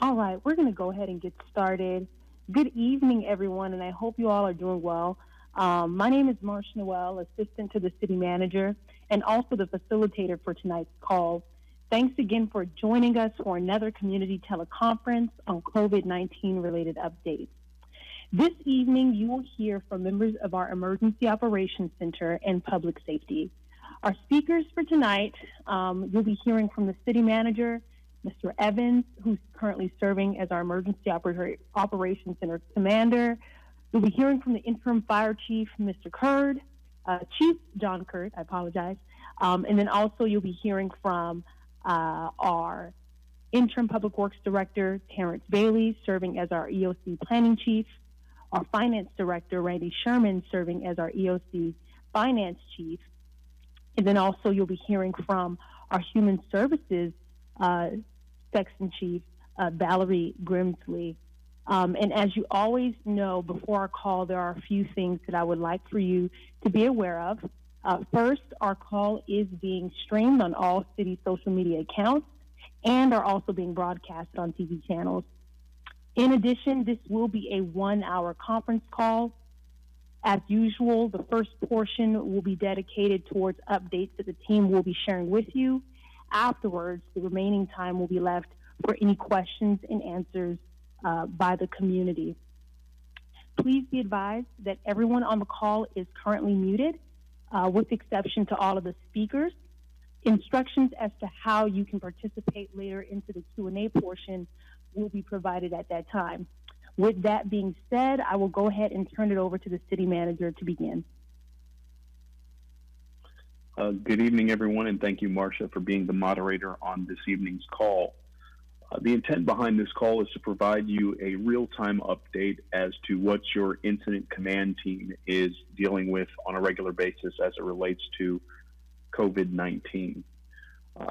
All right, we're going to go ahead and get started. Good evening, everyone, and I hope you all are doing well. My name is Marsh Noel, assistant to the city manager and also the facilitator for tonight's call. Thanks again for joining us for another community teleconference on COVID-19 related updates. This evening, you will hear from members of our Emergency Operations Center and Public Safety. Our speakers for tonight, you'll be hearing from the city manager, Mr. Evans, who's currently serving as our Emergency Operations Center Commander. You'll be hearing from the Interim Fire Chief, Mr. Kurd, Chief John Kurd, I apologize. And then also you'll be hearing from our Interim Public Works Director, Terrence Bailey, serving as our EOC Planning Chief, our Finance Director, Randy Sherman, serving as our EOC Finance Chief. And then also you'll be hearing from our Human Services Section Chief, Valerie Grimsley. And as you always know, before our call, there are a few things that I would like for you to be aware of. First, our call is being streamed on all city social media accounts and are also being broadcast on TV channels. In addition, this will be a 1-hour conference call. As usual, the first portion will be dedicated towards updates that the team will be sharing with you. Afterwards, the remaining time will be left for any questions and answers by the community. Please be advised that everyone on the call is currently muted, with exception to all of the speakers. Instructions as to how you can participate later into the Q&A portion will be provided at that time. With that being said, I will go ahead and turn it over to the city manager to begin. Good evening, everyone, and thank you, Marcia, for being the moderator on this evening's call. The intent behind this call is to provide you a real-time update as to what your incident command team is dealing with on a regular basis as it relates to COVID-19.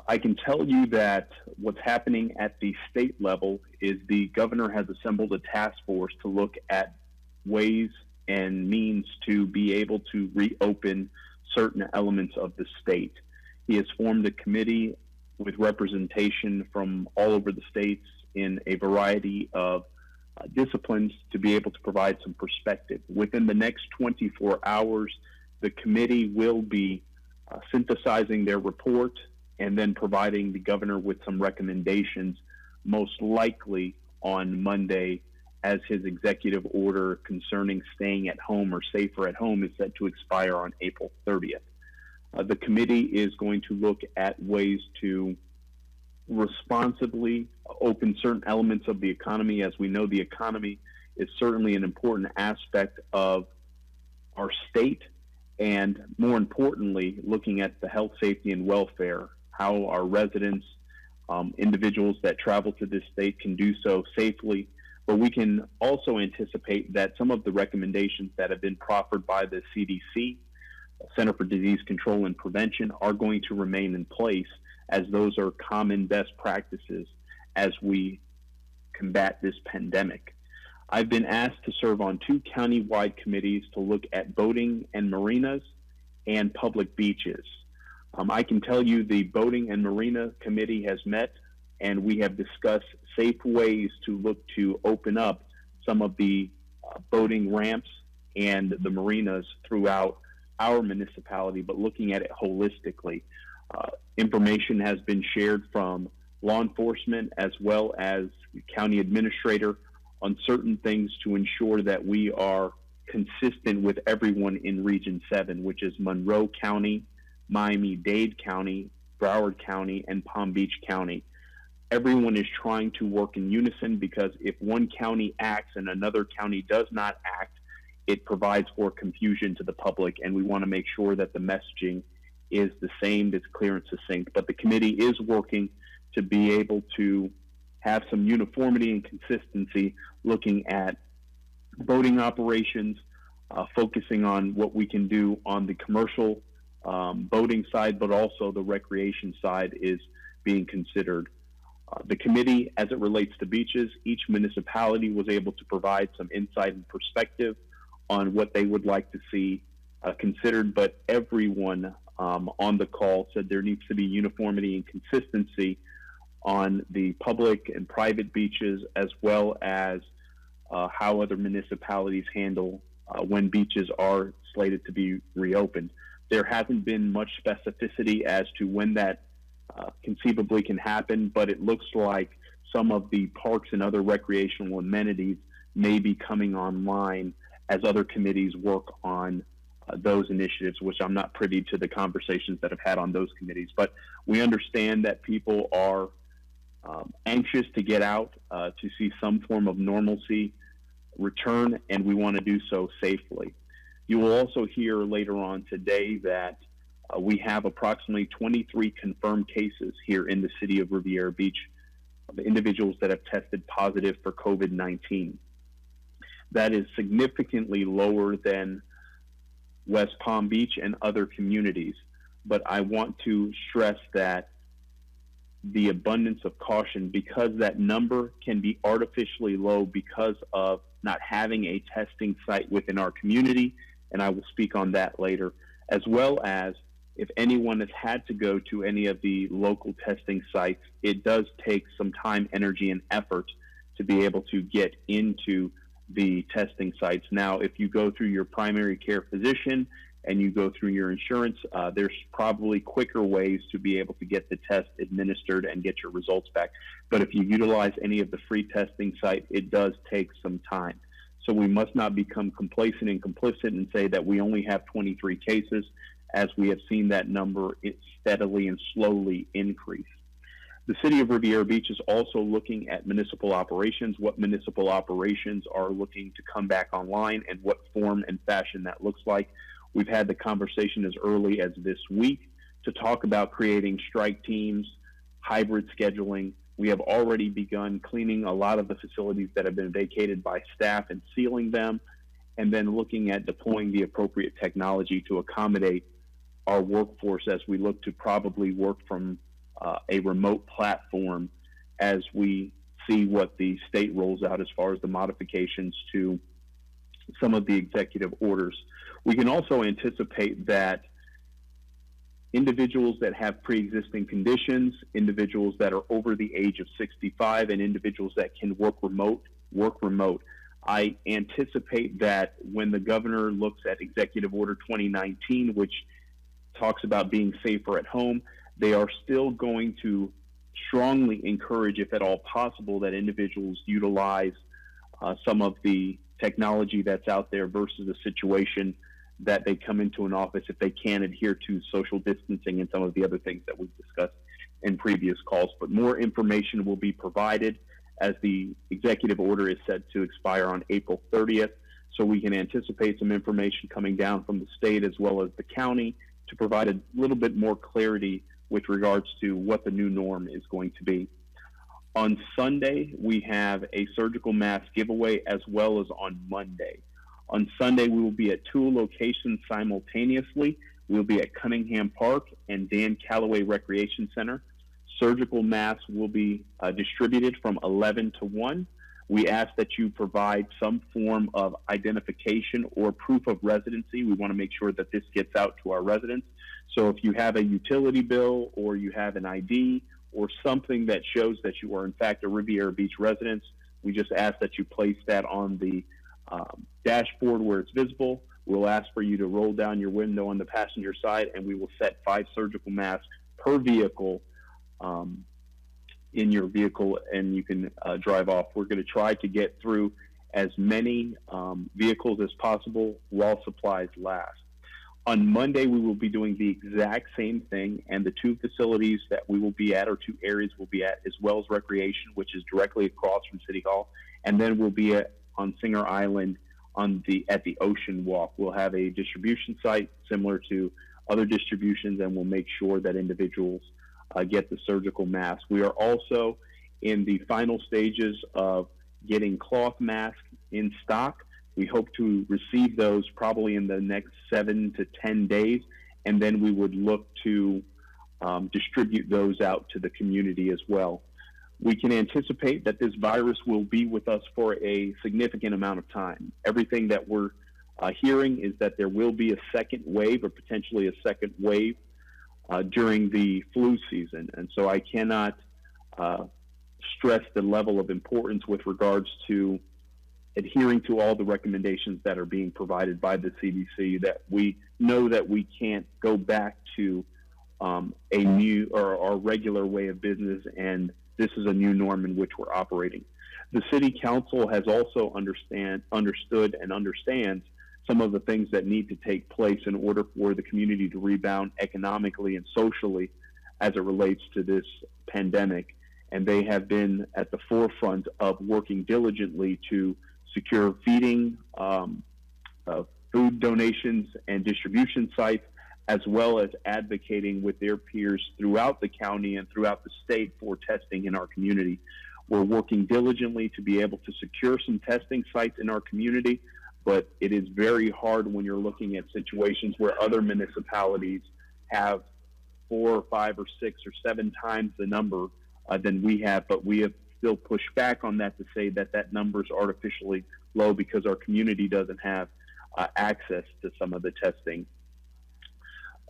I can tell you that what's happening at the state level is the governor has assembled a task force to look at ways and means to be able to reopen certain elements of the state. He has formed a committee with representation from all over the states in a variety of disciplines to be able to provide some perspective. Within the next 24 hours, the committee will be synthesizing their report and then providing the governor with some recommendations, most likely on Monday, as his executive order concerning staying at home or safer at home is set to expire on April 30th. The committee is going to look at ways to responsibly open certain elements of the economy. As we know, the economy is certainly an important aspect of our state, and more importantly, looking at the health, safety, and welfare, how our residents, individuals that travel to this state can do so safely. But we can also anticipate that some of the recommendations that have been proffered by the CDC, Center for Disease Control and Prevention, are going to remain in place, as those are common best practices as we combat this pandemic. I've been asked to serve on 2 county-wide committees to look at boating and marinas and public beaches. I can tell you the Boating and Marina Committee has met, and we have discussed safe ways to look to open up some of the boating ramps and the marinas throughout our municipality, but looking at it holistically. Information has been shared from law enforcement as well as the county administrator on certain things to ensure that we are consistent with everyone in Region 7, which is Monroe County, Miami-Dade County, Broward County, and Palm Beach County. Everyone is trying to work in unison, because if one county acts and another county does not act, it provides for confusion to the public, and we want to make sure that the messaging is the same, that's clear and succinct. But the committee is working to be able to have some uniformity and consistency, looking at boating operations, focusing on what we can do on the commercial boating side, but also the recreation side is being considered. The committee, as it relates to beaches, each municipality was able to provide some insight and perspective on what they would like to see considered, but everyone on the call said there needs to be uniformity and consistency on the public and private beaches, as well as how other municipalities handle when beaches are slated to be reopened. There hasn't been much specificity as to when that conceivably can happen, but it looks like some of the parks and other recreational amenities may be coming online as other committees work on those initiatives, which I'm not privy to the conversations that have had on those committees. But we understand that people are anxious to get out, to see some form of normalcy return, and we want to do so safely. You will also hear later on today that we have approximately 23 confirmed cases here in the city of Riviera Beach of individuals that have tested positive for COVID-19. That is significantly lower than West Palm Beach and other communities. But I want to stress that the abundance of caution, because that number can be artificially low because of not having a testing site within our community, and I will speak on that later, as well as if anyone has had to go to any of the local testing sites, it does take some time, energy, and effort to be able to get into the testing sites. Now, if you go through your primary care physician and you go through your insurance, there's probably quicker ways to be able to get the test administered and get your results back. But if you utilize any of the free testing sites, it does take some time. So we must not become complacent and complicit and say that we only have 23 cases, as we have seen that number steadily and slowly increase. The city of Riviera Beach is also looking at municipal operations, what municipal operations are looking to come back online and what form and fashion that looks like. We've had the conversation as early as this week to talk about creating strike teams, hybrid scheduling. We have already begun cleaning a lot of the facilities that have been vacated by staff and sealing them, and then looking at deploying the appropriate technology to accommodate our workforce as we look to probably work from a remote platform as we see what the state rolls out as far as the modifications to some of the executive orders. We can also anticipate that individuals that have pre-existing conditions, individuals that are over the age of 65, and individuals that can work remote. I anticipate that when the governor looks at Executive Order 2019, which talks about being safer at home, they are still going to strongly encourage, if at all possible, that individuals utilize some of the technology that's out there versus a situation that they come into an office if they can't adhere to social distancing and some of the other things that we've discussed in previous calls. But more information will be provided as the executive order is set to expire on April 30th. So we can anticipate some information coming down from the state as well as the county to provide a little bit more clarity with regards to what the new norm is going to be. On Sunday, we have a surgical mask giveaway, as well as on Monday. On Sunday, we will be at two locations simultaneously. We'll be at Cunningham Park and Dan Calloway Recreation Center. Surgical masks will be distributed from 11 to 1. We ask that you provide some form of identification or proof of residency. We want to make sure that this gets out to our residents. So if you have a utility bill or you have an ID or something that shows that you are in fact a Riviera Beach resident, we just ask that you place that on the dashboard where it's visible. We'll ask for you to roll down your window on the passenger side, and we will set 5 surgical masks per vehicle in your vehicle, and you can drive off. We're going to try to get through as many vehicles as possible while supplies last. On Monday, we will be doing the exact same thing, and the 2 facilities that we will be at, or 2 areas we'll be at, is Wells Recreation, which is directly across from City Hall, and then we'll be on Singer Island at the Ocean Walk. We'll have a distribution site similar to other distributions, and we'll make sure that individuals get the surgical mask. We are also in the final stages of getting cloth masks in stock. We hope to receive those probably in the next 7 to 10 days, and then we would look to distribute those out to the community as well. We can anticipate that this virus will be with us for a significant amount of time. Everything that we're hearing is that there will be a second wave, or potentially a second wave during the flu season. And so I cannot stress the level of importance with regards to adhering to all the recommendations that are being provided by the CDC, that we know that we can't go back to a new or our regular way of business, and this is a new norm in which we're operating. The City Council has also understood and understands some of the things that need to take place in order for the community to rebound economically and socially as it relates to this pandemic. And they have been at the forefront of working diligently to secure feeding, food donations and distribution sites, as well as advocating with their peers throughout the county and throughout the state for testing in our community. We're working diligently to be able to secure some testing sites in our community, but it is very hard when you're looking at situations where other municipalities have 4 or 5 or 6 or 7 times the number than we have, but we have still pushed back on that to say that that number is artificially low because our community doesn't have access to some of the testing.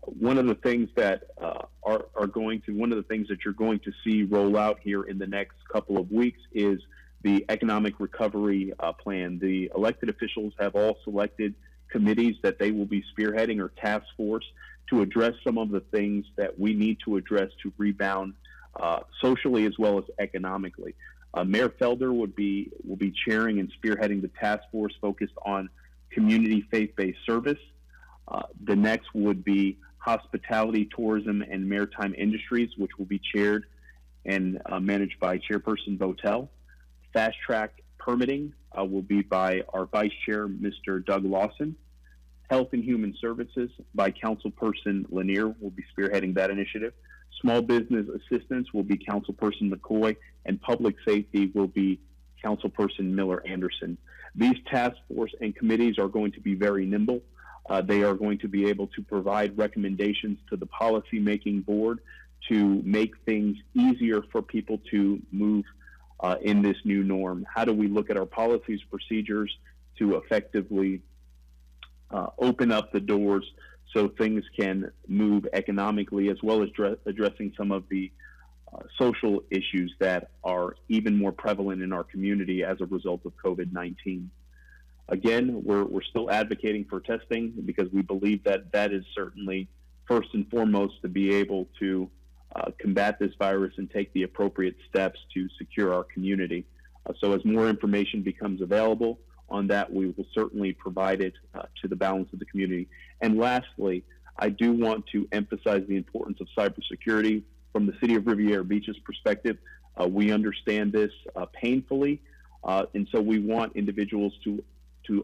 One of the things that one of the things that you're going to see roll out here in the next couple of weeks is the economic recovery plan. The elected officials have all selected committees that they will be spearheading, or task force, to address some of the things that we need to address to rebound socially as well as economically. Mayor Felder will be chairing and spearheading the task force focused on community faith-based service. The next would be hospitality, tourism, and maritime industries, which will be chaired and managed by Chairperson Votel. Fast track permitting will be by our Vice Chair, Mr. Doug Lawson. Health and Human Services by Councilperson Lanier will be spearheading that initiative. Small Business Assistance will be Councilperson McCoy, and Public Safety will be Councilperson Miller Anderson. These task force and committees are going to be very nimble. They are going to be able to provide recommendations to the policy-making board to make things easier for people to move in this new norm. How do we look at our policies, procedures to effectively open up the doors so things can move economically, as well as addressing some of the social issues that are even more prevalent in our community as a result of COVID-19. Again, we're still advocating for testing because we believe that that is certainly first and foremost to be able to combat this virus and take the appropriate steps to secure our community. So as more information becomes available on that, we will certainly provide it to the balance of the community. And lastly, I do want to emphasize the importance of cybersecurity from the City of Riviera Beach's perspective. We understand this painfully, and so we want individuals to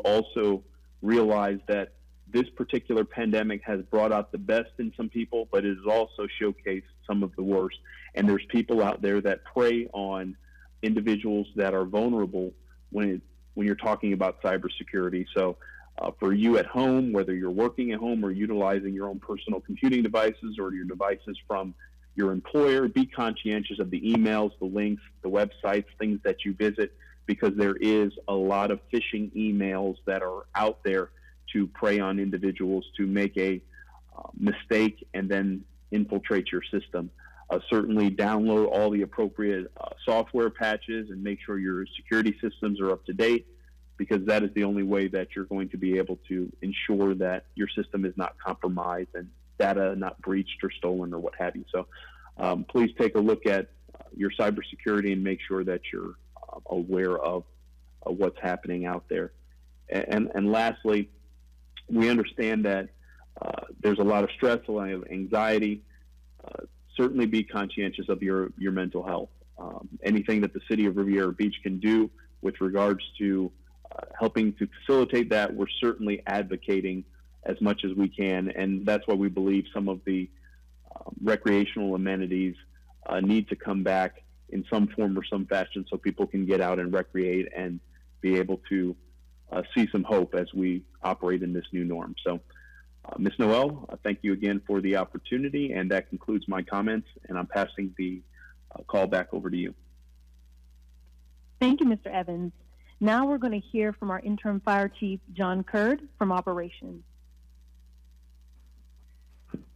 also realize that this particular pandemic has brought out the best in some people, but it has also showcased some of the worst. And there's people out there that prey on individuals that are vulnerable when you're talking about cybersecurity. So for you at home, whether you're working at home or utilizing your own personal computing devices or your devices from your employer, be conscientious of the emails, the links, the websites, things that you visit, because there is a lot of phishing emails that are out there to prey on individuals to make a mistake and then infiltrate your system. Certainly download all the appropriate software patches and make sure your security systems are up to date, because that is the only way that you're going to be able to ensure that your system is not compromised and data not breached or stolen or what have you. So please take a look at your cybersecurity and make sure that you're aware of what's happening out there. And lastly, we understand that there's a lot of stress, a lot of anxiety. Certainly be conscientious of your mental health. Anything that the City of Riviera Beach can do with regards to helping to facilitate that, we're certainly advocating as much as we can. And that's why we believe some of the recreational amenities need to come back in some form or some fashion so people can get out and recreate and be able to see some hope as we operate in this new norm. So, Ms. Noel, thank you again for the opportunity, and that concludes my comments, and I'm passing the call back over to you. Thank you, Mr. Evans. Now we're going to hear from our Interim Fire Chief, John Curd, from Operations.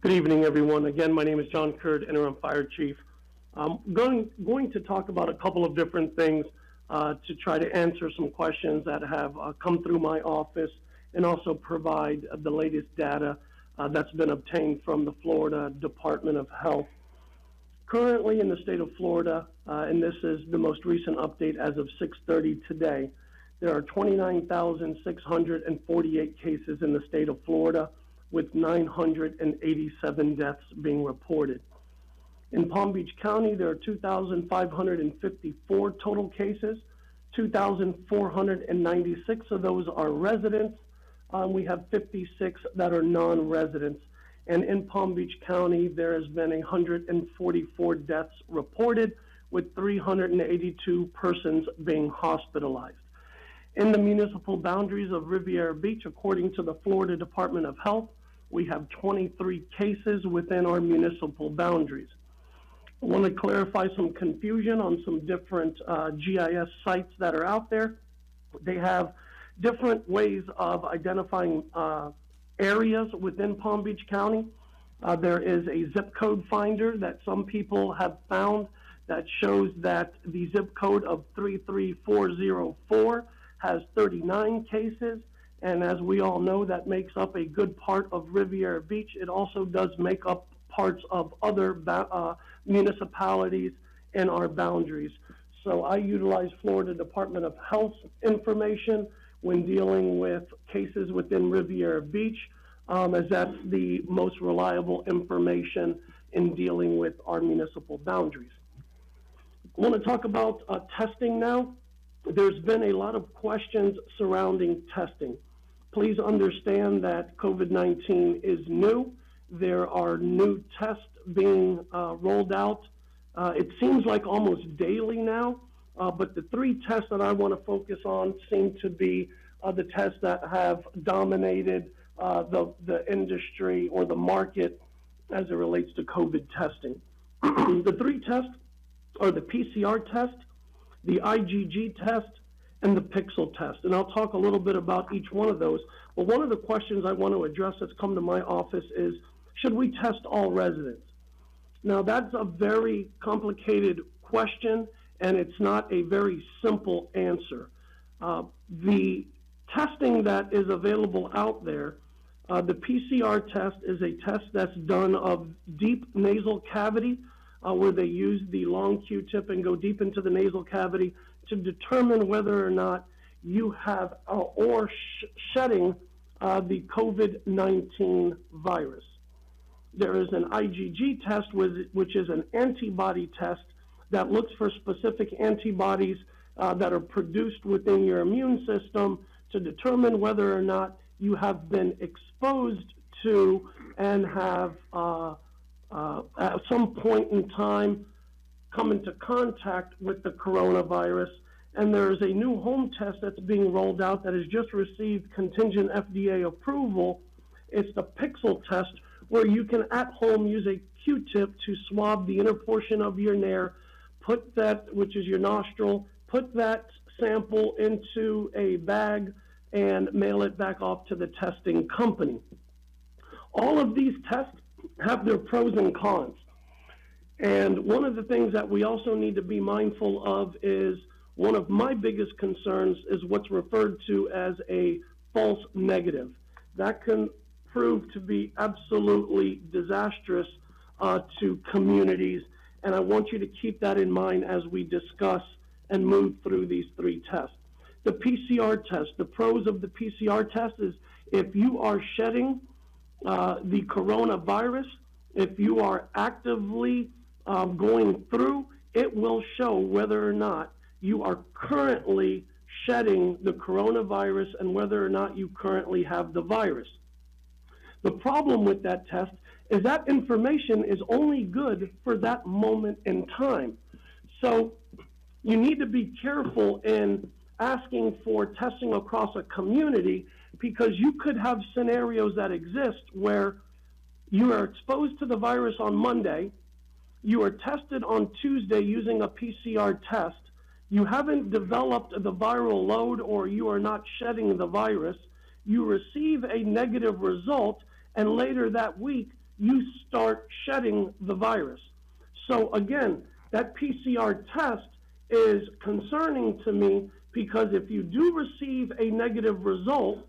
Good evening, everyone. Again, my name is John Curd, Interim Fire Chief. I'm going to talk about a couple of different things to try to answer some questions that have come through my office and also provide the latest data that's been obtained from the Florida Department of Health. Currently in the state of Florida, and this is the most recent update as of 6:30 today, there are 29,648 cases in the state of Florida, with 987 deaths being reported. In Palm Beach County, there are 2,554 total cases. 2,496 of those are residents. We have 56 that are non-residents. And in Palm Beach County, there has been 144 deaths reported, with 382 persons being hospitalized. In the municipal boundaries of Riviera Beach, according to the Florida Department of Health, we have 23 cases within our municipal boundaries. I want to clarify some confusion on some different GIS sites that are out there. They have different ways of identifying areas within Palm Beach County. There is a zip code finder that some people have found that shows that the zip code of 33404 has 39 cases. And as we all know, that makes up a good part of Riviera Beach. It also does make up parts of other municipalities in our boundaries. So I utilize Florida Department of Health information when dealing with cases within Riviera Beach, as that's the most reliable information in dealing with our municipal boundaries. I want to talk about testing now. There's been a lot of questions surrounding testing. Please understand that COVID-19 is new. There are new tests being rolled out. It seems like almost daily now, but the three tests that I want to focus on seem to be the tests that have dominated the industry or the market as it relates to COVID testing. The three tests are the PCR test, the IgG test, and the Pixel test. And I'll talk a little bit about each one of those. But one of the questions I want to address that's come to my office is, should we test all residents? Now, that's a very complicated question, and it's not a very simple answer. The testing that is available out there, the PCR test is a test that's done of deep nasal cavity, where they use the long Q-tip and go deep into the nasal cavity to determine whether or not you have shedding the COVID-19 virus. There is an IgG test, which is an antibody test that looks for specific antibodies that are produced within your immune system to determine whether or not you have been exposed to and have at some point in time come into contact with the coronavirus. And there is a new home test that's being rolled out that has just received contingent FDA approval. It's the Pixel test, where you can at home use a Q-tip to swab the inner portion of your nair, put that, which is your nostril, put that sample into a bag and mail it back off to the testing company. All of these tests have their pros and cons. And one of the things that we also need to be mindful of is, one of my biggest concerns is what's referred to as a false negative. That can prove to be absolutely disastrous to communities, and I want you to keep that in mind as we discuss and move through these three tests. The PCR test, the pros of the PCR test is, if you are shedding the coronavirus, if you are actively going through, it will show whether or not you are currently shedding the coronavirus and whether or not you currently have the virus. The problem with that test is that information is only good for that moment in time. So you need to be careful in asking for testing across a community, because you could have scenarios that exist where you are exposed to the virus on Monday, you are tested on Tuesday using a PCR test, you haven't developed the viral load or you are not shedding the virus, you receive a negative result, and later that week you start shedding the virus. So again, That PCR test is concerning to me because if you do receive a negative result,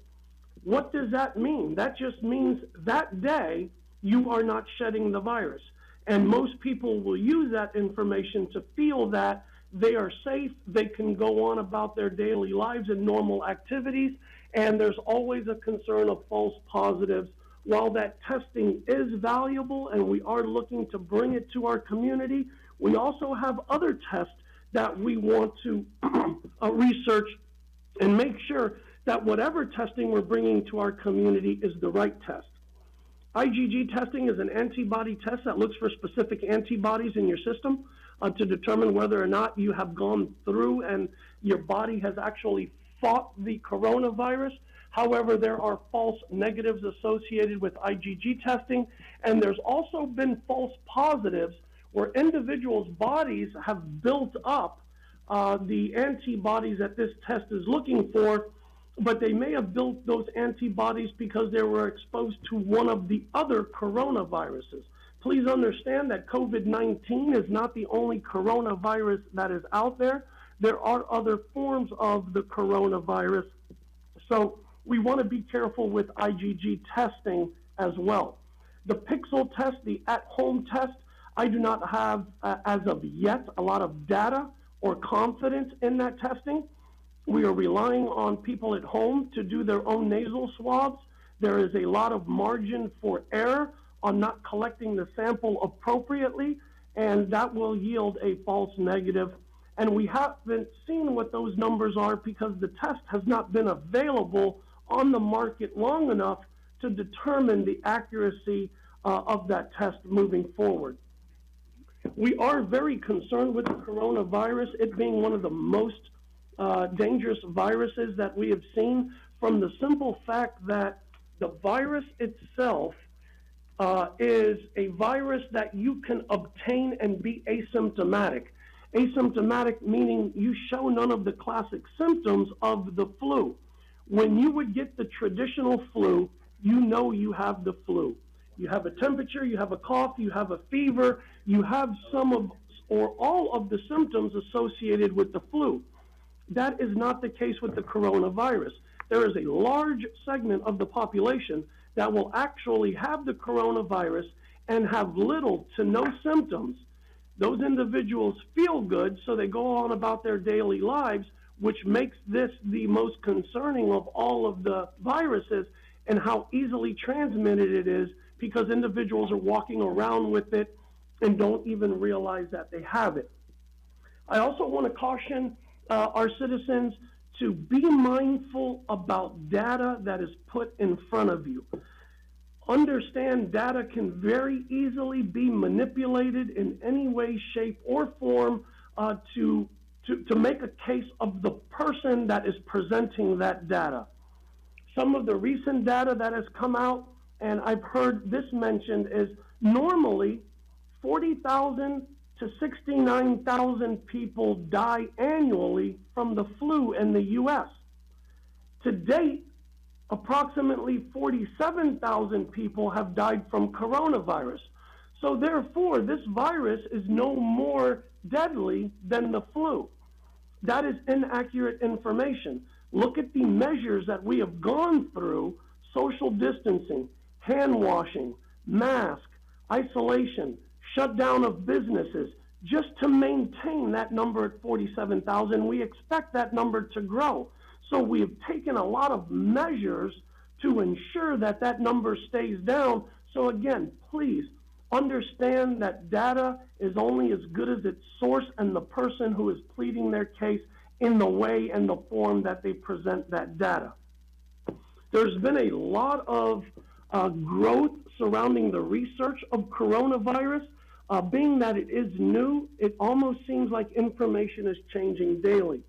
what does that mean? That just means that day you are not shedding the virus. And most people will use that information to feel that they are safe, they can go on about their daily lives and normal activities, and there's always a concern of false positives. While that testing is valuable and we are looking to bring it to our community, we also have other tests that we want to research and make sure that whatever testing we're bringing to our community is the right test. IgG testing is an antibody test that looks for specific antibodies in your system to determine whether or not you have gone through and your body has actually fought the coronavirus. However, there are false negatives associated with IgG testing, and there's also been false positives where individuals' bodies have built up the antibodies that this test is looking for, but they may have built those antibodies because they were exposed to one of the other coronaviruses. Please understand that COVID-19 is not the only coronavirus that is out there. There are other forms of the coronavirus. So we want to be careful with IgG testing as well. The Pixel test, the at-home test, I do not have, as of yet, a lot of data or confidence in that testing. We are relying on people at home to do their own nasal swabs. There is a lot of margin for error on not collecting the sample appropriately, and that will yield a false negative. And we haven't seen what those numbers are because the test has not been available on the market long enough to determine the accuracy of that test moving forward. We are very concerned with the coronavirus, it being one of the most dangerous viruses that we have seen, from the simple fact that the virus itself is a virus that you can obtain and be asymptomatic. Asymptomatic meaning you show none of the classic symptoms of the flu. When you would get the traditional flu, you know you have the flu. You have a temperature, you have a cough, you have a fever, you have some of or all of the symptoms associated with the flu. That is not the case with the coronavirus. There is a large segment of the population that will actually have the coronavirus and have little to no symptoms. Those individuals feel good, so they go on about their daily lives, which makes this the most concerning of all of the viruses and how easily transmitted it is, because individuals are walking around with it and don't even realize that they have it. I also want to caution our citizens to be mindful about data that is put in front of you. Understand data can very easily be manipulated in any way, shape, or form to make a case of the person that is presenting that data. Some of the recent data that has come out, and I've heard this mentioned, is normally 40,000 to 69,000 people die annually from the flu in the U.S. To date, approximately 47,000 people have died from coronavirus. So therefore, this virus is no more deadly than the flu. That is inaccurate information. Look at the measures that we have gone through: social distancing, hand washing, mask, isolation, shutdown of businesses, just to maintain that number at 47,000. We expect that number to grow. So we have taken a lot of measures to ensure that that number stays down. So again, please understand that data is only as good as its source and the person who is pleading their case in the way and the form that they present that data. There's been a lot of growth surrounding the research of coronavirus. Being that it is new, it almost seems like information is changing daily.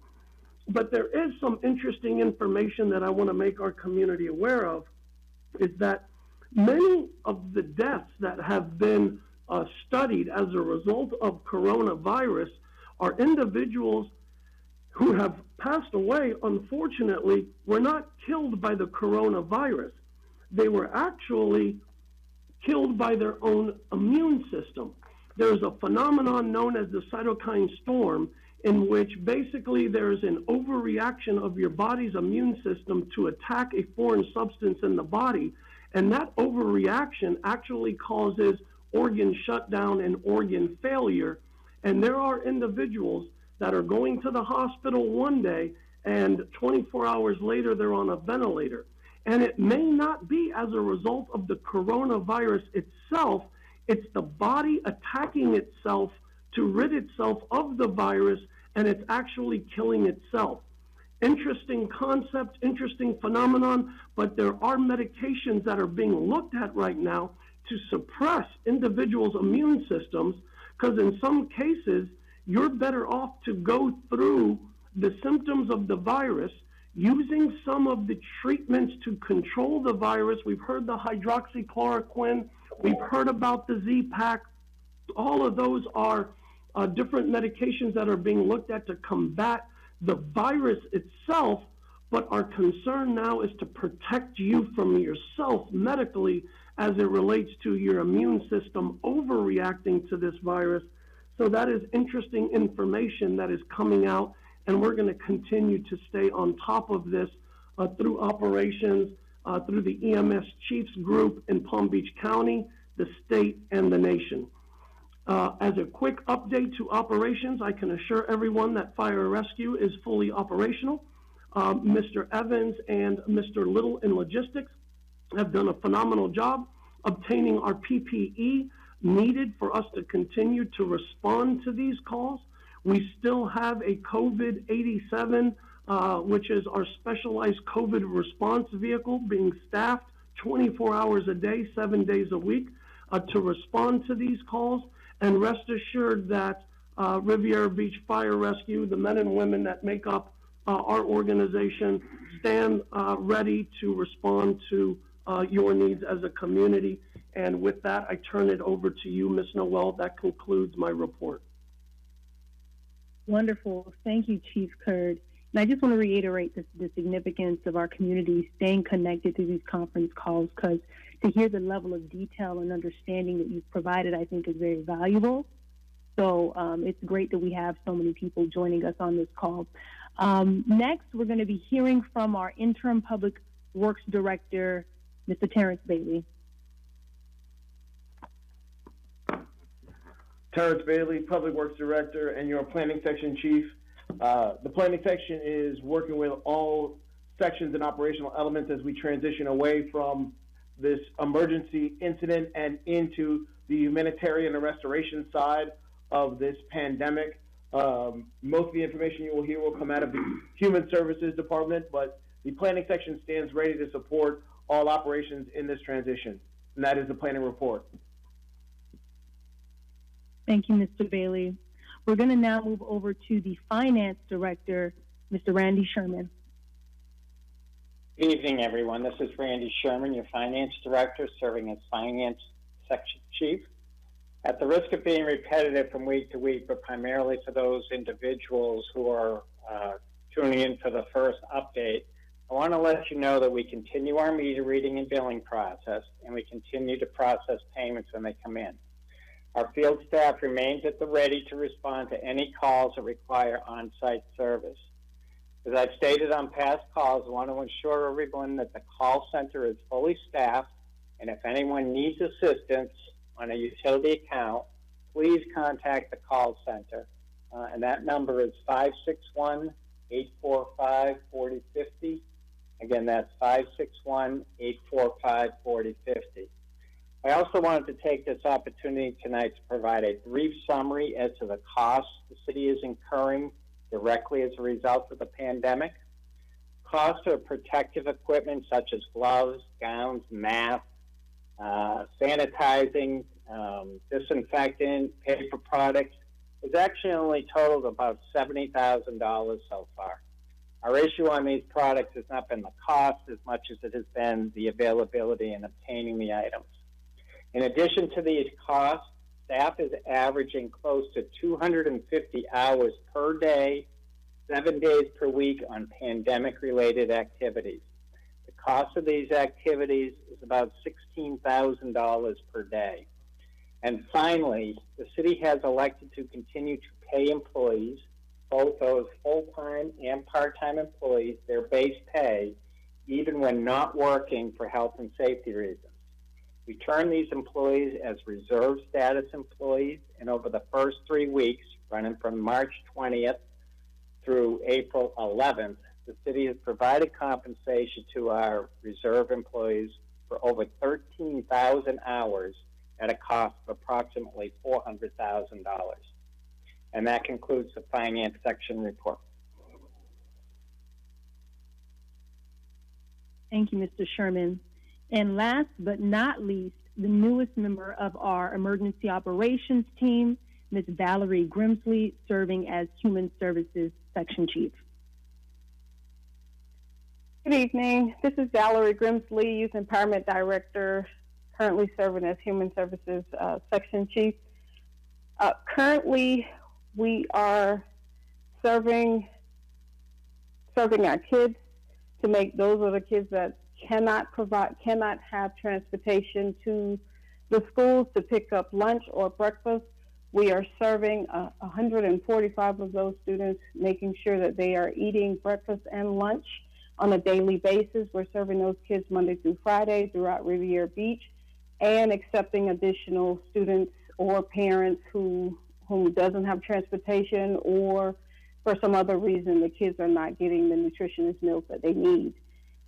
But there is some interesting information that I want to make our community aware of, is that many of the deaths that have been studied as a result of coronavirus are individuals who have passed away, unfortunately, were not killed by the coronavirus. They were actually killed by their own immune system. there's a phenomenon known as the cytokine storm, in which basically there's an overreaction of your body's immune system to attack a foreign substance in the body. And that overreaction actually causes organ shutdown and organ failure. And there are individuals that are going to the hospital one day and 24 hours later they're on a ventilator. And it may not be as a result of the coronavirus itself, it's the body attacking itself to rid itself of the virus, and it's actually killing itself. Interesting concept, interesting phenomenon, but there are medications that are being looked at right now to suppress individuals' immune systems, because in some cases, you're better off to go through the symptoms of the virus using some of the treatments to control the virus. We've heard the hydroxychloroquine, we've heard about the Z-Pak. All of those are different medications that are being looked at to combat the virus itself, but our concern now is to protect you from yourself medically as it relates to your immune system overreacting to this virus. So that is interesting information that is coming out, and we're going to continue to stay on top of this through operations, through the EMS Chiefs Group in Palm Beach County, the state, and the nation. As a quick update to operations, I can assure everyone that fire and rescue is fully operational. Mr. Evans and Mr. Little in logistics have done a phenomenal job obtaining our PPE needed for us to continue to respond to these calls. We still have a COVID 87, which is our specialized COVID response vehicle, being staffed 24 hours a day, 7 days a week, to respond to these calls. And rest assured that Riviera Beach Fire Rescue, the men and women that make up our organization, stand ready to respond to your needs as a community. And with that, I turn it over to you, Ms. Noel. That concludes my report. Wonderful. Thank you, Chief Kurd. And I just want to reiterate the significance of our community staying connected to these conference calls, because to hear the level of detail and understanding that you've provided, I think is very valuable. So it's great that we have so many people joining us on this call. Next, we're going to be hearing from our Interim Public Works Director, Mr. Terrence Bailey. Terrence Bailey, Public Works Director, and your Planning Section Chief. The Planning Section is working with all sections and operational elements as we transition away from this emergency incident and into the humanitarian and restoration side of this pandemic. Most of the information you will hear will come out of the Human Services Department, but the Planning Section stands ready to support all operations in this transition, and that is the planning report. Thank you, Mr. Bailey. We're going to now move over to the Finance Director, Mr. Randy Sherman. Good evening, everyone. This is Randy Sherman, your Finance Director, serving as Finance Section Chief. At the risk of being repetitive from week to week, but primarily for those individuals who are tuning in for the first update, I want to let you know that we continue our meter reading and billing process, and we continue to process payments when they come in. Our field staff remains at the ready to respond to any calls that require on-site service. As I've stated on past calls, I want to assure everyone that the call center is fully staffed, and if anyone needs assistance on a utility account, please contact the call center. And that number is 561-845-4050. Again, that's 561-845-4050. I also wanted to take this opportunity tonight to provide a brief summary as to the costs the city is incurring directly as a result of the pandemic. Costs of protective equipment such as gloves, gowns, masks, sanitizing, disinfectant, paper products is actually only totaled about $70,000 so far. Our issue on these products has not been the cost as much as it has been the availability and obtaining the items. In addition to these costs, staff is averaging close to 250 hours per day, 7 days per week on pandemic-related activities. The cost of these activities is about $16,000 per day. And finally, the city has elected to continue to pay employees, both those full-time and part-time employees, their base pay, even when not working for health and safety reasons. We term these employees as reserve status employees, and over the first 3 weeks, running from March 20th through April 11th, the city has provided compensation to our reserve employees for over 13,000 hours at a cost of approximately $400,000. And that concludes the finance section report. Thank you, Mr. Sherman. And last but not least, the newest member of our emergency operations team, Ms. Valerie Grimsley, serving as Human Services Section Chief. Good evening. This is Valerie Grimsley, Youth Empowerment Director, currently serving as Human Services Section Chief. Currently, we are serving our kids to make those are the kids that cannot have transportation to the schools to pick up lunch or breakfast. We are serving 145 of those students, making sure that they are eating breakfast and lunch on a daily basis. We're serving those kids Monday through Friday throughout Riviera Beach, and accepting additional students or parents who doesn't have transportation, or for some other reason the kids are not getting the nutritious meals that they need.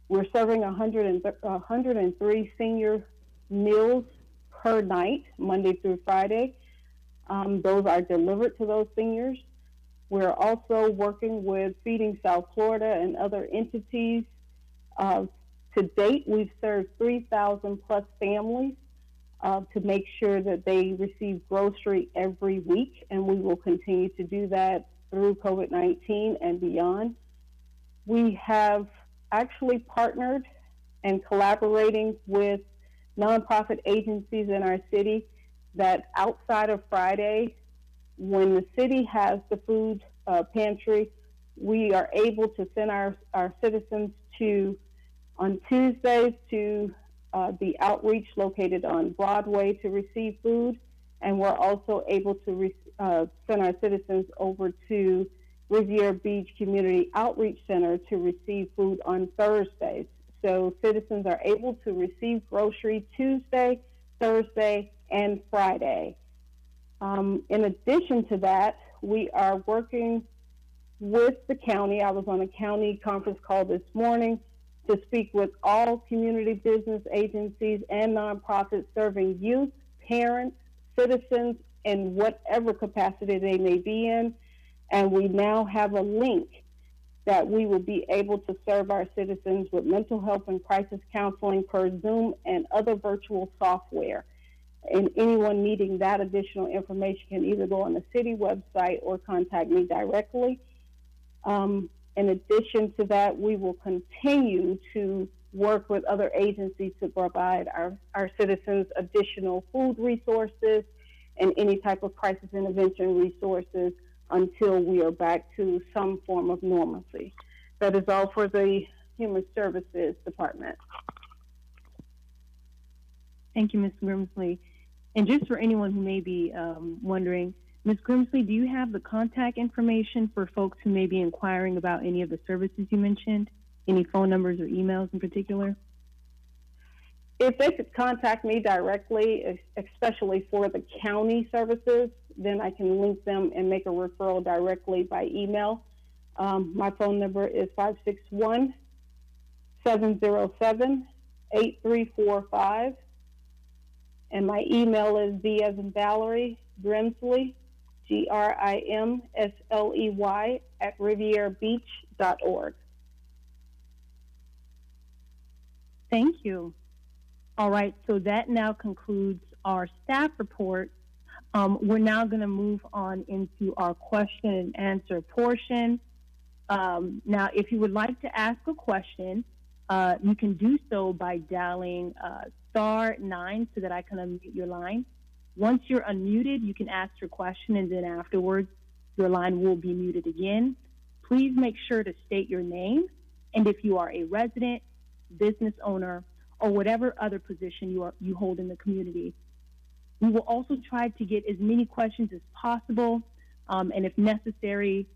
We're serving 103 senior meals per night, Monday through Friday. Those are delivered to those seniors. We're also working with Feeding South Florida and other entities. To date, we've served 3,000 plus families to make sure that they receive grocery every week, and we will continue to do that through COVID-19 and beyond. We have actually partnered and collaborating with nonprofit agencies in our city that outside of Friday, when the city has the food pantry, we are able to send our citizens on Tuesdays to the outreach located on Broadway to receive food, and we're also able to send our citizens over to Riviera Beach Community Outreach Center to receive food on Thursdays. So citizens are able to receive grocery Tuesday, Thursday, and Friday. In addition to that, we are working with the county. I was on a county conference call this morning to speak with all community business agencies and nonprofits serving youth, parents, citizens, in whatever capacity they may be in. And we now have a link that we will be able to serve our citizens with mental health and crisis counseling per Zoom and other virtual software. And anyone needing that additional information can either go on the city website or contact me directly. In addition to that, we will continue to work with other agencies to provide our citizens additional food resources and any type of crisis intervention resources until we are back to some form of normalcy. That is all for the Human Services Department. Thank you, Ms. Grimsley. And just for anyone who may be wondering, Ms. Grimsley, do you have the contact information for folks who may be inquiring about any of the services you mentioned? Any phone numbers or emails in particular? If they could contact me directly, especially for the county services, then I can link them and make a referral directly by email. My phone number is 561-707-8345. And my email is V as in Valerie, Grimsley, Grimsley, @rivierbeach.org. Thank you. All right, so that now concludes our staff report. We're now going to move on into our question and answer portion. Now, if you would like to ask a question, you can do so by dialing *9 so that I can unmute your line. Once you're unmuted, you can ask your question, and then afterwards, your line will be muted again. Please make sure to state your name, and if you are a resident, business owner, or whatever other position you hold in the community. We will also try to get as many questions as possible, and if necessary,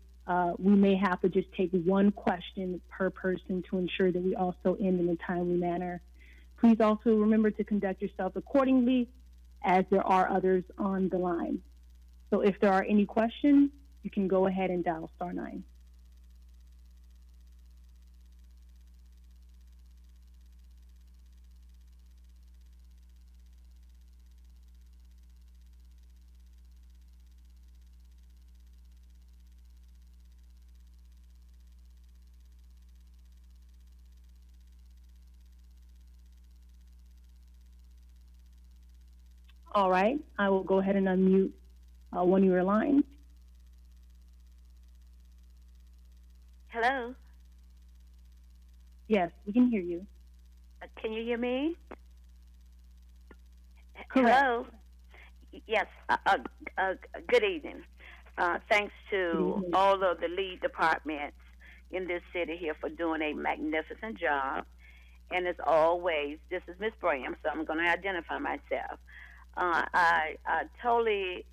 we may have to just take one question per person to ensure that we also end in a timely manner. Please also remember to conduct yourself accordingly, as there are others on the line. So if there are any questions, you can go ahead and dial *9. All right, I will go ahead and unmute one of your lines. Hello? Yes, we can hear you. Can you hear me? Correct. Hello? Yes, good evening. Thanks to all of the lead departments in this city here for doing a magnificent job. And as always, this is Miss Bram, so I'm going to identify myself. I totally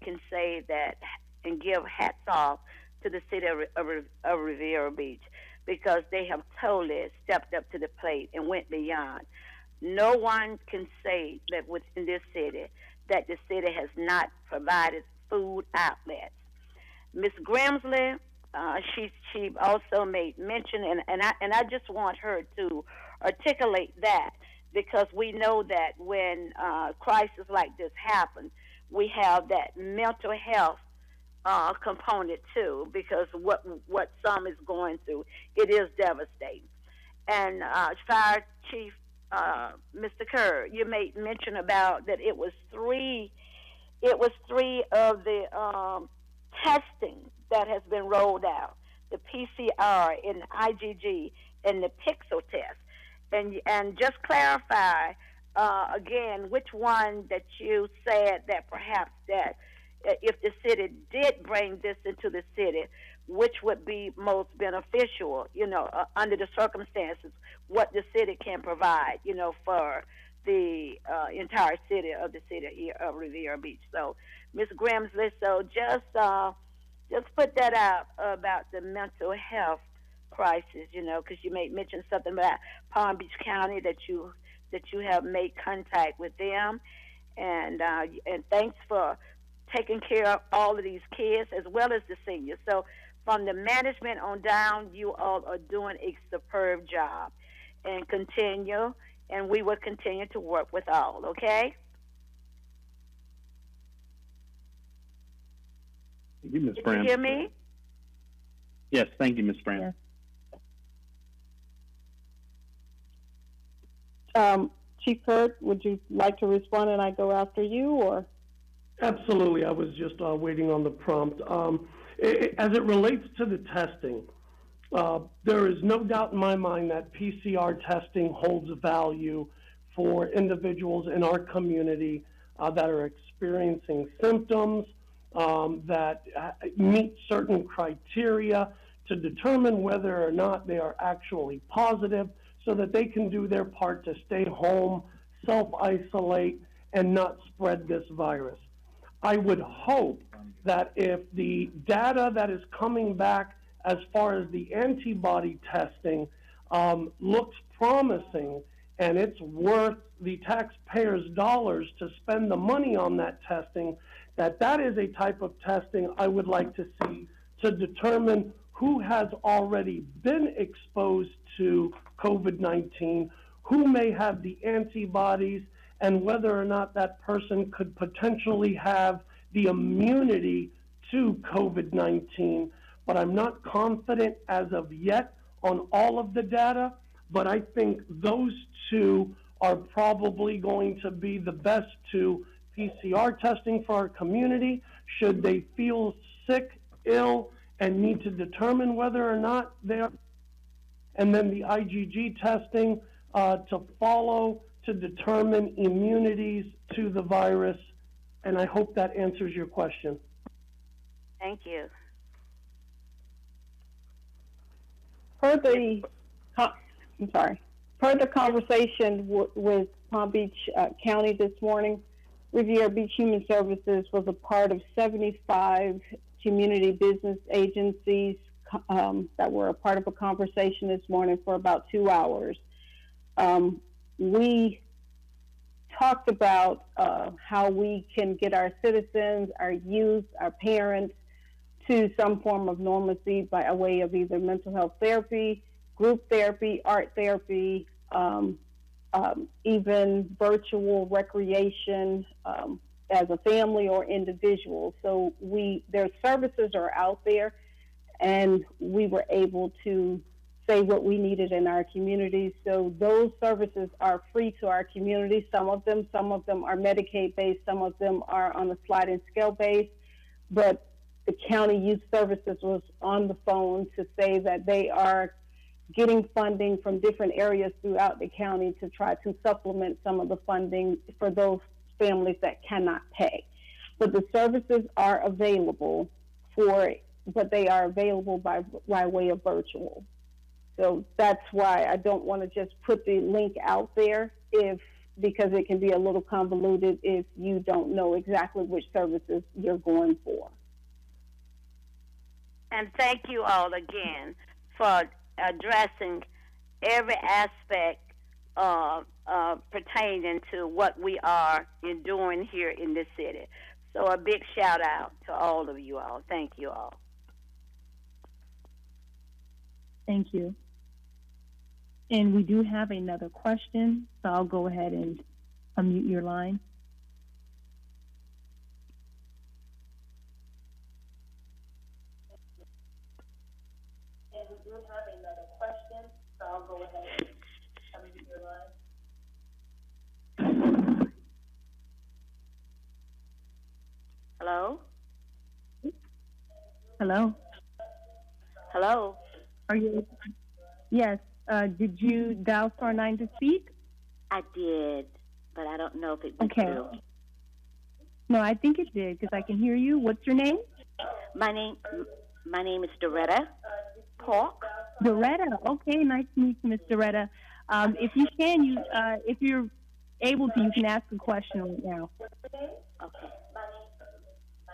can say that and give hats off to the city of Riviera Beach, because they have totally stepped up to the plate and went beyond. No one can say that within this city that the city has not provided food outlets. Miss Grimsley, she also made mention, and I just want her to articulate that, because we know that when crisis like this happens, we have that mental health component too, because what some is going through, it is devastating. And Fire Chief Mr. Kerr, you made mention about that it was three of the testing that has been rolled out: the PCR and the IgG and the Pixel test. And just clarify again which one that you said that perhaps that if the city did bring this into the city, which would be most beneficial, under the circumstances, what the city can provide, for the entire city of of Riviera Beach. So, Ms. Grimsley, so just put that out about the mental health crisis, because you may mention something about Palm Beach County that you have made contact with them, and thanks for taking care of all of these kids as well as the seniors. So from the management on down, you all are doing a superb job, and we will continue to work with all. Okay. Thank you, Ms. Did Brand. you hear me? Yes, thank you, Ms. Brand. Yes. Chief Kurt, would you like to respond and I go after you, or? Absolutely. I was just waiting on the prompt. As it relates to the testing, there is no doubt in my mind that PCR testing holds value for individuals in our community that are experiencing symptoms that meet certain criteria to determine whether or not they are actually positive, so that they can do their part to stay home, self-isolate, and not spread this virus. I would hope that if the data that is coming back as far as the antibody testing looks promising, and it's worth the taxpayers' dollars to spend the money on that testing, that is a type of testing I would like to see to determine who has already been exposed to COVID-19, who may have the antibodies, and whether or not that person could potentially have the immunity to COVID-19. But I'm not confident as of yet on all of the data, but I think those two are probably going to be the best two PCR testing for our community should they feel sick, ill, and need to determine whether or not they are, and then the IgG testing to follow to determine immunities to the virus. And I hope that answers your question. Thank you. Per the conversation with Palm Beach County this morning, Riviera Beach Human Services was a part of 75 community business agencies that were a part of a conversation this morning for about 2 hours. We talked about how we can get our citizens, our youth, our parents to some form of normalcy by way of either mental health therapy, group therapy, art therapy, even virtual recreation as a family or individual. So their services are out there, and we were able to say what we needed in our communities. So those services are free to our community. Some of them are Medicaid based, some of them are on a sliding scale base, but the county youth services was on the phone to say that they are getting funding from different areas throughout the county to try to supplement some of the funding for those families that cannot pay. But the services are available but they are available by way of virtual. So that's why I don't want to just put the link out there because it can be a little convoluted if you don't know exactly which services you're going for. And thank you all again for addressing every aspect pertaining to what we are doing here in this city. So a big shout out to all of you all. Thank you all. Thank you. And we do have another question, so I'll go ahead and unmute your line. And we do have another question, so I'll go ahead and unmute your line. Hello? Hello? Hello? Are you? Yes. Did you dial *9 to speak? I did, but I don't know if it went through. No, I think it did because I can hear you. What's your name? My name is Doretta Park. Doretta. Okay, nice to meet you, Miss Doretta. If you can, if you're able to, you can ask a question right now. Okay. My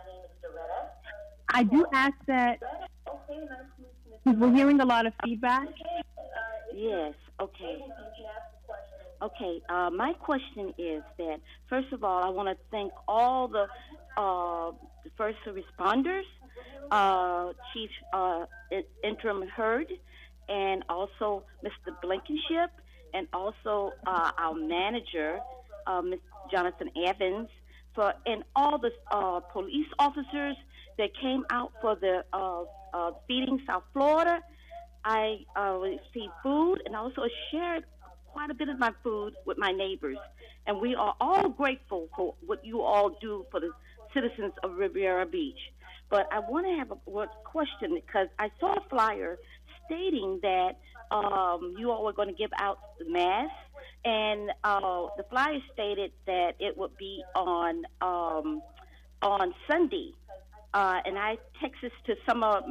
name is Doretta. I do ask that because we're hearing a lot of feedback. Yes. Okay. Okay. My question is that first of all, I want to thank all the first responders, Chief Interim Hurd, and also Mr. Blankenship, and also our manager, Mr. Jonathan Evans, and all the police officers that came out for the Feeding South Florida. I received food and also shared quite a bit of my food with my neighbors. And we are all grateful for what you all do for the citizens of Riviera Beach. But I want to have a question because I saw a flyer stating that you all were going to give out the masks. And the flyer stated that it would be on Sunday. And I texted to some of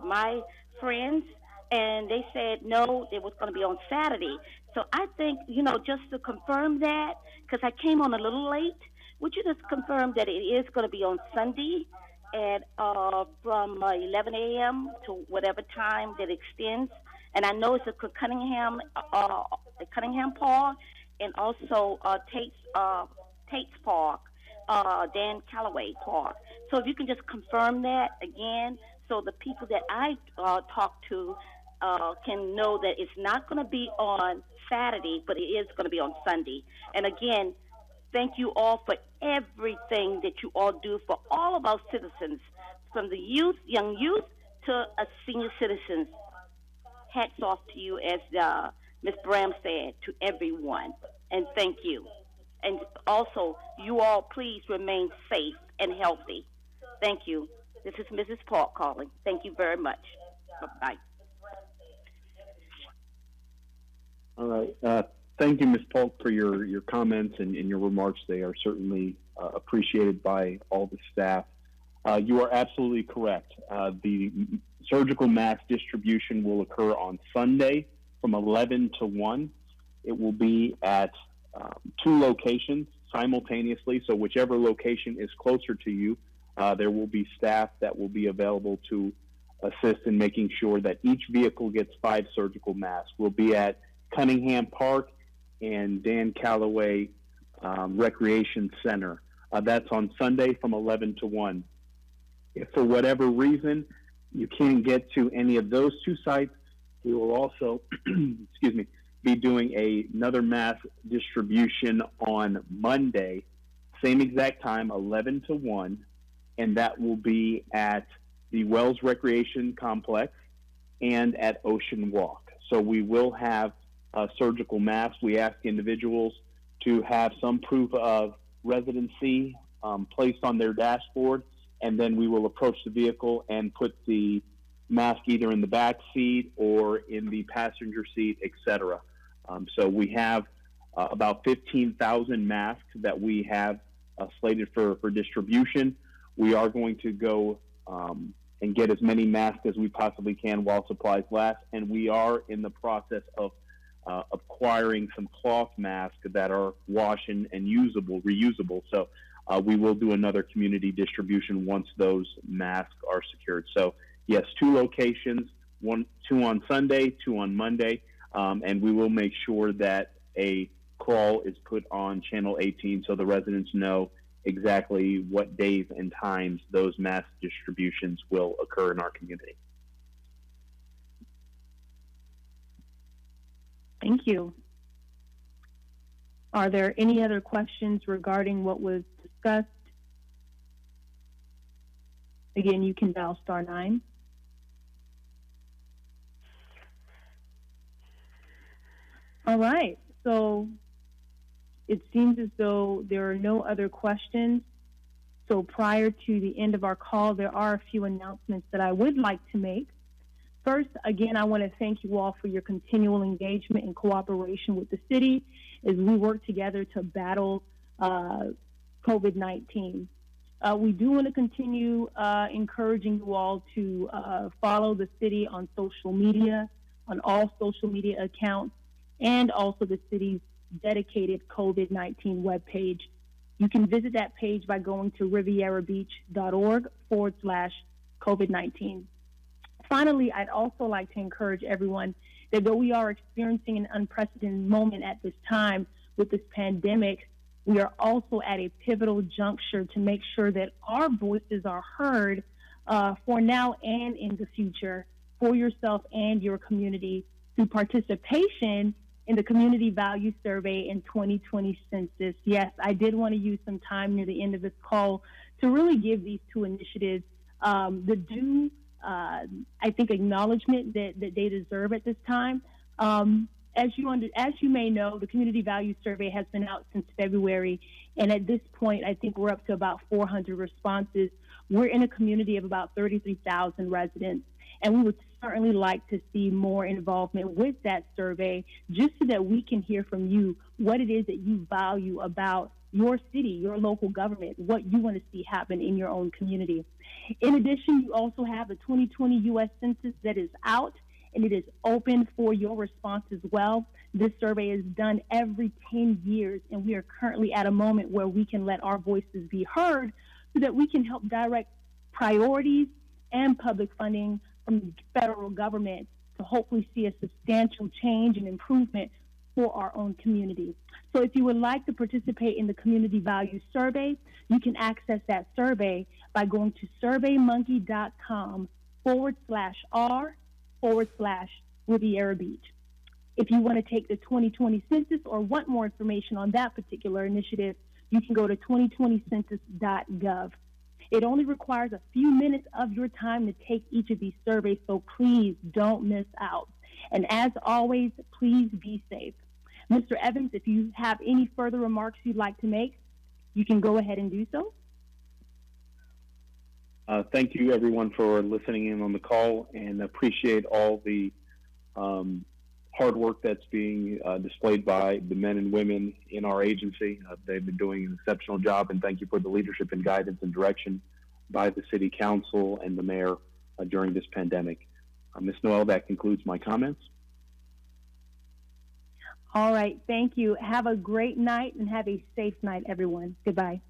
my friends, and they said, no, it was going to be on Saturday. So I think, just to confirm that, because I came on a little late, would you just confirm that it is going to be on Sunday at from 11 a.m. to whatever time that extends? And I know it's a Cunningham Park, and also Tate's Park, Dan Calloway Park. So if you can just confirm that again, so the people that I talk to can know that it's not going to be on Saturday, but it is going to be on Sunday. And again, thank you all for everything that you all do for all of our citizens, from the young youth, to senior citizens. Hats off to you, as Ms. Bram said, to everyone. And thank you. And also, you all please remain safe and healthy. Thank you. This is Mrs. Park calling. Thank you very much. Bye-bye. All right. Thank you, Ms. Polk, for your comments and your remarks. They are certainly appreciated by all the staff. You are absolutely correct. The surgical mask distribution will occur on Sunday from 11 to 1. It will be at 2 locations. simultaneously. So whichever location is closer to you, there will be staff that will be available to assist in making sure that each vehicle gets 5 surgical masks. We'll be at Cunningham Park and Dan Calloway Recreation Center. That's on Sunday from 11 to 1. If for whatever reason you can't get to any of those 2 sites, we will also, excuse me, be doing another mass distribution on Monday, same exact time, 11 to 1, and that will be at the Wells Recreation Complex and at Ocean Walk. So we will have surgical masks. We ask individuals to have some proof of residency placed on their dashboard, and then we will approach the vehicle and put the mask either in the back seat or in the passenger seat, etc. So we have about 15,000 masks that we have slated for distribution. We are going to go and get as many masks as we possibly can while supplies last, and we are in the process of acquiring some cloth masks that are wash and reusable. So we will do another community distribution once those masks are secured. So yes, 2 locations, 2 on Sunday, 2 on Monday, and we will make sure that a call is put on Channel 18 so the residents know exactly what days and times those mass distributions will occur in our community. Thank you. Are there any other questions regarding what was discussed? Again, you can dial *9. All right, so it seems as though there are no other questions. So prior to the end of our call, there are a few announcements that I would like to make. First, again, I want to thank you all for your continual engagement and cooperation with the city as we work together to battle COVID-19. We do want to continue encouraging you all to follow the city on social media, on all social media accounts, and also the city's dedicated COVID-19 webpage. You can visit that page by going to rivierabeach.org/COVID-19. Finally, I'd also like to encourage everyone that though we are experiencing an unprecedented moment at this time with this pandemic, we are also at a pivotal juncture to make sure that our voices are heard for now and in the future for yourself and your community through participation in the Community Value Survey and 2020 Census. Yes, I did want to use some time near the end of this call to really give these 2 initiatives the due, I think, acknowledgement that they deserve at this time. As you may know, the Community Value Survey has been out since February, and at this point, I think we're up to about 400 responses. We're in a community of about 33,000 residents, and we would certainly like to see more involvement with that survey just so that we can hear from you what it is that you value about your city, your local government, what you want to see happen in your own community. In addition, you also have the 2020 U.S. Census that is out, and it is open for your response as well. This survey is done every 10 years, and we are currently at a moment where we can let our voices be heard so that we can help direct priorities and public funding from the federal government to hopefully see a substantial change and improvement for our own community. So if you would like to participate in the Community Value Survey, you can access that survey by going to surveymonkey.com/r/Riviera Beach. If you want to take the 2020 census or want more information on that particular initiative, you can go to 2020census.gov. It only requires a few minutes of your time to take each of these surveys, so please don't miss out. And as always, please be safe. Mr. Evans, if you have any further remarks you'd like to make, you can go ahead and do so. Thank you, everyone, for listening in on the call, and appreciate all the hard work that's being displayed by the men and women in our agency. They've been doing an exceptional job, and thank you for the leadership and guidance and direction by the City Council and the Mayor during this pandemic. Ms. Noel, that concludes my comments. All right. Thank you. Have a great night and have a safe night, everyone. Goodbye.